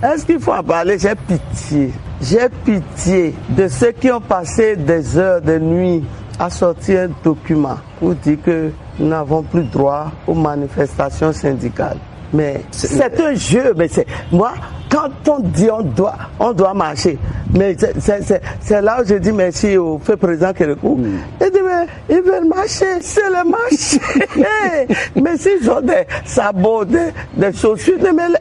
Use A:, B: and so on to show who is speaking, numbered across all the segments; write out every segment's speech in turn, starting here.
A: Est-ce qu'il faut en parler? J'ai pitié. J'ai pitié de ceux qui ont passé des heures de nuit à sortir un document pour dire que nous n'avons plus droit aux manifestations syndicales. Mais c'est un jeu. Mais moi, quand on dit on doit marcher, mais c'est là où je dis merci au fait président Kérékou. Il dit mais ils veulent marcher, c'est le marché. Mais s'ils ont des sabots, des chaussures,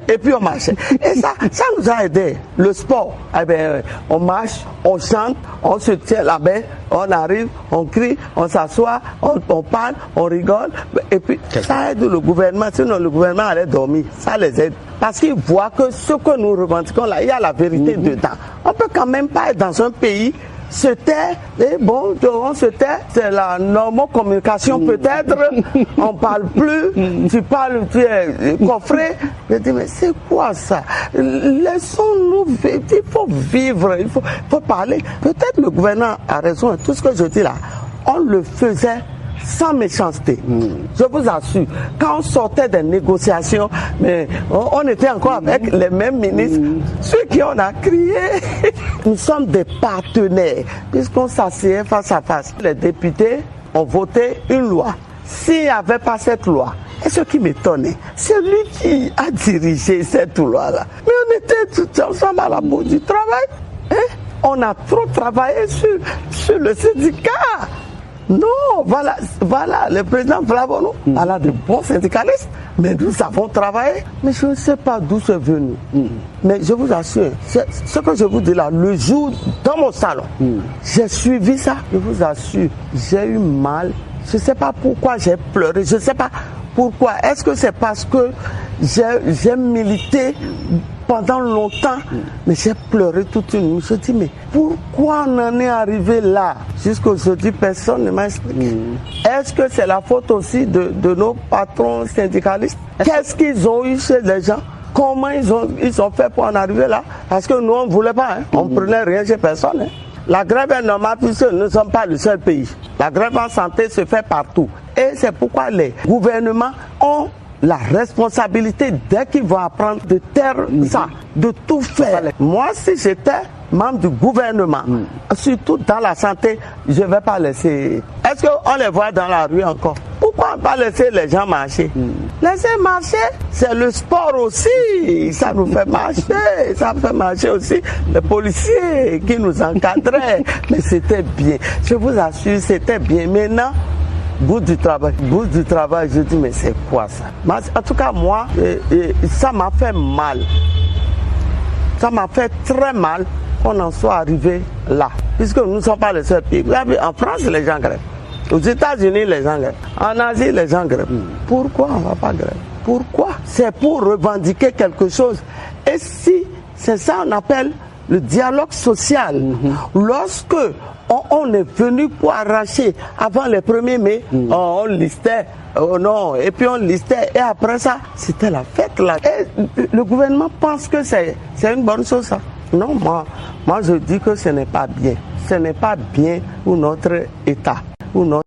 A: et puis on marche. Et ça nous a aidé. Le sport, eh bien, on marche, on chante, on se tient là-bas, on arrive, on crie, on s'assoit, on parle, on rigole. Et puis ça aide le gouvernement. Sinon le gouvernement allait dormir. Ça les aide. Parce qu'ils voient que ce que nous revendiquons là, il y a la vérité dedans. On peut quand même pas être dans un pays, se taire, et bon, on se tait, c'est la normocommunication peut-être, on parle plus, tu parles, tu es coffré. Je dis, mais c'est quoi ça? Laissons-nous vivre, il faut vivre, il faut parler. Peut-être le gouvernement a raison, tout ce que je dis là, on le faisait sans méchanceté. Je vous assure, quand on sortait des négociations, mais on était encore avec les mêmes ministres, ceux qui on a crié. Nous sommes des partenaires, puisqu'on s'asseyait face à face. Les députés ont voté une loi. S'il n'y avait pas cette loi, et ce qui m'étonnait, c'est lui qui a dirigé cette loi-là. Mais on était tous ensemble à la bout du travail. Hein? On a trop travaillé sur le syndicat. Non, voilà, le président Flavono, elle a de bons syndicalistes, mais nous avons travaillé. Mais je ne sais pas d'où c'est venu. Mais je vous assure, ce que je vous dis là, le jour dans mon salon, j'ai suivi ça, je vous assure, j'ai eu mal. Je ne sais pas pourquoi j'ai pleuré, je ne sais pas pourquoi. Est-ce que c'est parce que j'ai milité pendant longtemps, mais j'ai pleuré toute une nuit. Je dis, mais pourquoi on en est arrivé là? Jusqu'aujourd'hui, personne ne m'a expliqué. Est-ce que c'est la faute aussi de nos patrons syndicalistes? Qu'est-ce qu'ils ont eu chez les gens? Comment ils ont fait pour en arriver là? Parce que nous, on ne voulait pas, hein? On ne prenait rien chez personne. Hein? La grève est normale puisque nous ne sommes pas le seul pays. La grève en santé se fait partout. Et c'est pourquoi les gouvernements ont la responsabilité, dès qu'ils vont apprendre de taire ça, de tout faire. Moi, si j'étais membre du gouvernement, surtout dans la santé, je ne vais pas laisser. Est-ce qu'on les voit dans la rue encore? Pourquoi pas laisser les gens marcher? Laisser marcher, c'est le sport aussi. Ça nous fait marcher. Ça fait marcher aussi les policiers qui nous encadraient. Mais c'était bien. Je vous assure, c'était bien. Maintenant, bout du travail, je dis mais c'est quoi ça? En tout cas moi, ça m'a fait mal. Ça m'a fait très mal qu'on en soit arrivé là. Puisque nous ne sommes pas les seuls pays. En France, les gens grèvent. Aux États-Unis, les gens grèvent. En Asie, les gens grèvent. Pourquoi on ne va pas grève? Pourquoi? C'est pour revendiquer quelque chose. Et si c'est ça qu'on appelle le dialogue social, lorsque on est venu pour arracher avant le 1er mai, on listait, non, et puis on listait, et après ça, c'était la fête là. Et le gouvernement pense que c'est une bonne chose ça. Non, moi je dis que ce n'est pas bien. Ce n'est pas bien pour notre État, pour notre